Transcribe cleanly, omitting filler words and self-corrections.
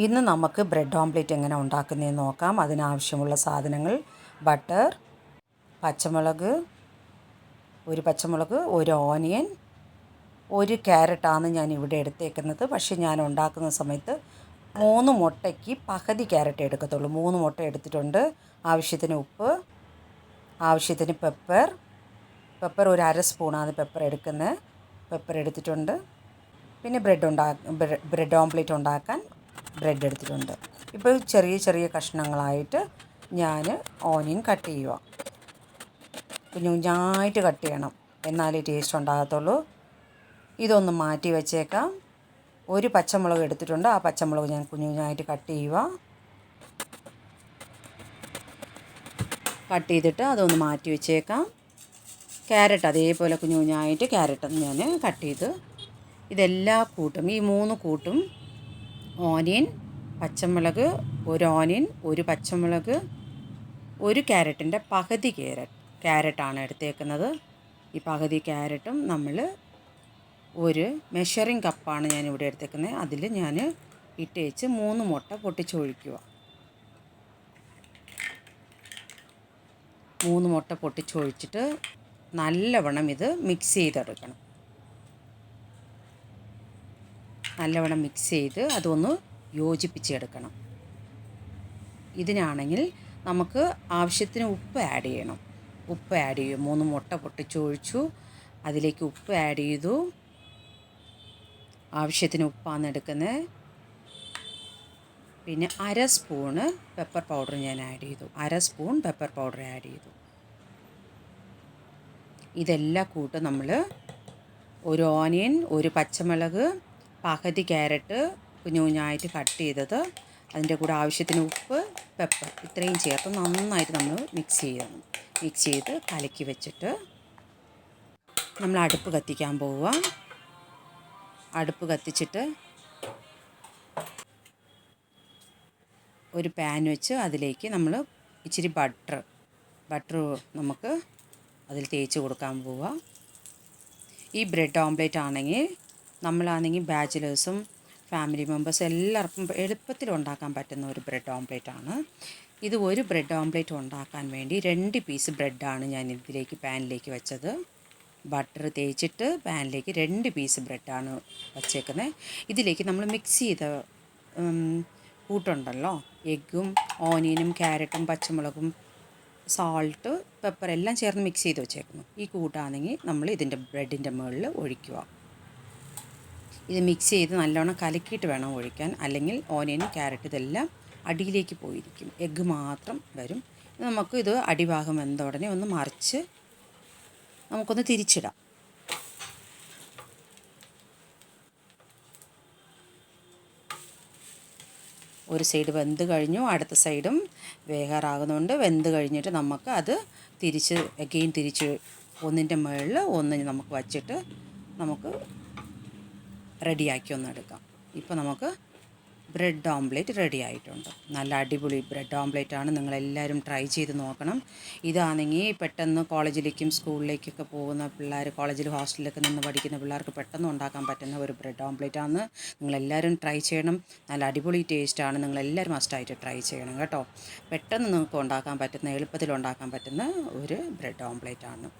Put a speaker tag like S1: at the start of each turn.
S1: ഇന്ന് നമുക്ക് bread omelette എങ്ങനെ ഉണ്ടാക്കുന്നതെന്ന് നോക്കാം. അതിനാവശ്യമുള്ള സാധനങ്ങൾ: ബട്ടർ, പച്ചമുളക്, ഒരു ഓനിയൻ, ഒരു ക്യാരറ്റാണ് ഞാൻ ഇവിടെ എടുത്തേക്കുന്നത്. പക്ഷേ ഞാൻ ഉണ്ടാക്കുന്ന സമയത്ത് 3 മുട്ടയ്ക്ക് പകുതി ക്യാരറ്റ് എടുക്കത്തുള്ളൂ. 3 മുട്ട എടുത്തിട്ടുണ്ട്. ആവശ്യത്തിന് ഉപ്പ്, ആവശ്യത്തിന് പെപ്പർ ഒരു അര സ്പൂണാണ് പെപ്പർ എടുക്കുന്നത്. പെപ്പർ എടുത്തിട്ടുണ്ട്. പിന്നെ ബ്രെഡ് ഓംലെറ്റ് ഉണ്ടാക്കാൻ ബ്രെഡ് എടുത്തിട്ടുണ്ട്. ഇപ്പോൾ ചെറിയ ചെറിയ കഷ്ണങ്ങളായിട്ട് ഞാൻ ഓനിയൻ കട്ട് ചെയ്യുക. കുഞ്ഞായിട്ട് കട്ട് ചെയ്യണം, എന്നാലേ ടേസ്റ്റ് ഉണ്ടാകത്തുള്ളൂ. ഇതൊന്ന് മാറ്റി വെച്ചേക്കാം. ഒരു പച്ചമുളക് എടുത്തിട്ടുണ്ട്. ആ പച്ചമുളക് ഞാൻ കുഞ്ഞായിട്ട് കട്ട് ചെയ്യുക. കട്ട് ചെയ്തിട്ട് അതൊന്ന് മാറ്റി വെച്ചേക്കാം. ക്യാരറ്റ് അതേപോലെ കുഞ്ഞായിട്ട് ക്യാരറ്റ് ഞാൻ കട്ട് ചെയ്ത് ഇതെല്ലാ കൂട്ടും, ഈ 3 കൂട്ടും ഓനിയൻ, പച്ചമുളക്, ഒരു ഓനിയൻ, ഒരു പച്ചമുളക്, ഒരു ക്യാരറ്റിൻ്റെ പകുതി ക്യാരറ്റാണ് എടുത്തേക്കുന്നത്. ഈ പകുതി ക്യാരറ്റും നമ്മൾ ഒരു മെഷറിംഗ് കപ്പാണ് ഞാനിവിടെ എടുത്തേക്കുന്നത്. അതിൽ ഞാൻ ഇട്ടേച്ച് 3 മുട്ട പൊട്ടിച്ചൊഴിക്കുക. 3 മുട്ട പൊട്ടിച്ചൊഴിച്ചിട്ട് നല്ലവണ്ണം ഇത് മിക്സ് ചെയ്തെടുക്കണം. നല്ലവണ്ണം മിക്സ് ചെയ്ത് അതൊന്ന് യോജിപ്പിച്ചെടുക്കണം. ഇതിനാണെങ്കിൽ നമുക്ക് ആവശ്യത്തിന് ഉപ്പ് ആഡ് ചെയ്യണം. ഉപ്പ് ആഡ് ചെയ്യും. 3 മുട്ട പൊട്ടിച്ചൊഴിച്ചു, അതിലേക്ക് ഉപ്പ് ആഡ് ചെയ്തു. ആവശ്യത്തിന് ഉപ്പാണ് എടുക്കുന്നത്. പിന്നെ അര സ്പൂണ് പെപ്പർ പൗഡർ ഞാൻ ആഡ് ചെയ്തു. അര സ്പൂൺ പെപ്പർ പൗഡർ ആഡ് ചെയ്തു. ഇതെല്ലാം കൂട്ട് നമ്മൾ ഒരു ഓനിയൻ, ഒരു പച്ചമുളക്, പകുതി ക്യാരറ്റ് കുഞ്ഞായിട്ട് കട്ട് ചെയ്തത്, അതിൻ്റെ കൂടെ ആവശ്യത്തിന് ഉപ്പ്, പെപ്പർ ഇത്രയും ചേർത്ത് നന്നായിട്ട് നമ്മൾ മിക്സ് ചെയ്ത് കലക്കി വെച്ചിട്ട് നമ്മൾ അടുപ്പ് കത്തിക്കാൻ പോവുക. അടുപ്പ് കത്തിച്ചിട്ട് ഒരു പാൻ വെച്ച് അതിലേക്ക് നമ്മൾ ഇച്ചിരി ബട്ടർ നമുക്ക് അതിൽ തേച്ച് കൊടുക്കാൻ പോവുക. ഈ ബ്രെഡ് ഓംലെറ്റ് ആണെങ്കിൽ നമ്മളാണെങ്കിൽ ബാച്ചിലേഴ്സും ഫാമിലി മെമ്പേഴ്സ് എല്ലാവർക്കും എളുപ്പത്തിൽ ഉണ്ടാക്കാൻ പറ്റുന്ന ഒരു ബ്രെഡ് ഓംലെറ്റ് ആണ് ഇത്. ഒരു ബ്രെഡ് ഓംലെറ്റ് ഉണ്ടാക്കാൻ വേണ്ടി 2 പീസ് ബ്രെഡാണ് ഞാൻ ഇതിലേക്ക് പാനിലേക്ക് വെച്ചത്. ബട്ടർ തേച്ചിട്ട് പാനിലേക്ക് 2 പീസ് ബ്രെഡാണ് വച്ചേക്കുന്നത്. ഇതിലേക്ക് നമ്മൾ മിക്സ് ചെയ്ത കൂട്ടുണ്ടല്ലോ, എഗ്ഗും ഓനിയനും ക്യാരറ്റും പച്ചമുളകും സാൾട്ട് പെപ്പർ എല്ലാം ചേർന്ന് മിക്സ് ചെയ്ത് വെച്ചേക്കുന്നു. ഈ കൂട്ടാണെങ്കിൽ നമ്മൾ ഇതിൻ്റെ ബ്രെഡിൻ്റെ മുകളിൽ ഒഴിക്കുക. ഇത് മിക്സ് ചെയ്ത് നല്ലോണം കലക്കിയിട്ട് വേണം ഒഴിക്കാൻ, അല്ലെങ്കിൽ ഓനിയനും ക്യാരറ്റ് ഇതെല്ലാം അടിയിലേക്ക് പോയിരിക്കും. എഗ്ഗ് മാത്രം വരും. നമുക്ക് ഇത് അടിഭാഗം വെന്ത ഉടനെ ഒന്ന് മറിച്ച് നമുക്കൊന്ന് തിരിച്ചിടാം. ഒരു സൈഡ് വെന്ത് കഴിഞ്ഞു, അടുത്ത സൈഡും വേകാറാകുന്നുണ്ട്. വെന്ത് കഴിഞ്ഞിട്ട് നമുക്ക് അത് തിരിച്ച് ഒന്നിൻ്റെ മുകളിൽ ഒന്ന് നമുക്ക് വച്ചിട്ട് നമുക്ക് റെഡിയാക്കി ഒന്നെടുക്കാം. ഇപ്പോൾ നമുക്ക് ബ്രെഡ് ഓംലെറ്റ് റെഡി ആയിട്ടുണ്ട്. നല്ല അടിപൊളി ബ്രെഡ് ഓംലെറ്റാണ്. നിങ്ങളെല്ലാവരും ട്രൈ ചെയ്ത് നോക്കണം. ഇതാണെങ്കിൽ പെട്ടെന്ന് കോളേജിലേക്കും സ്കൂളിലേക്കൊക്കെ പോകുന്ന പിള്ളേർ, കോളേജിൽ ഹോസ്റ്റലിലൊക്കെ നിന്ന് പഠിക്കുന്ന പിള്ളേർക്ക് പെട്ടെന്ന് ഉണ്ടാക്കാൻ പറ്റുന്ന ഒരു ബ്രെഡ് ഓംലെറ്റാണ്. നിങ്ങളെല്ലാവരും ട്രൈ ചെയ്യണം. നല്ല അടിപൊളി ടേസ്റ്റാണ്. നിങ്ങളെല്ലാവരും മസ്റ്റായിട്ട് ട്രൈ ചെയ്യണം കേട്ടോ. പെട്ടെന്ന് നിങ്ങൾക്ക് ഉണ്ടാക്കാൻ പറ്റുന്ന, എളുപ്പത്തിൽ ഉണ്ടാക്കാൻ പറ്റുന്ന ഒരു ബ്രെഡ് ഓംലെറ്റാണ്.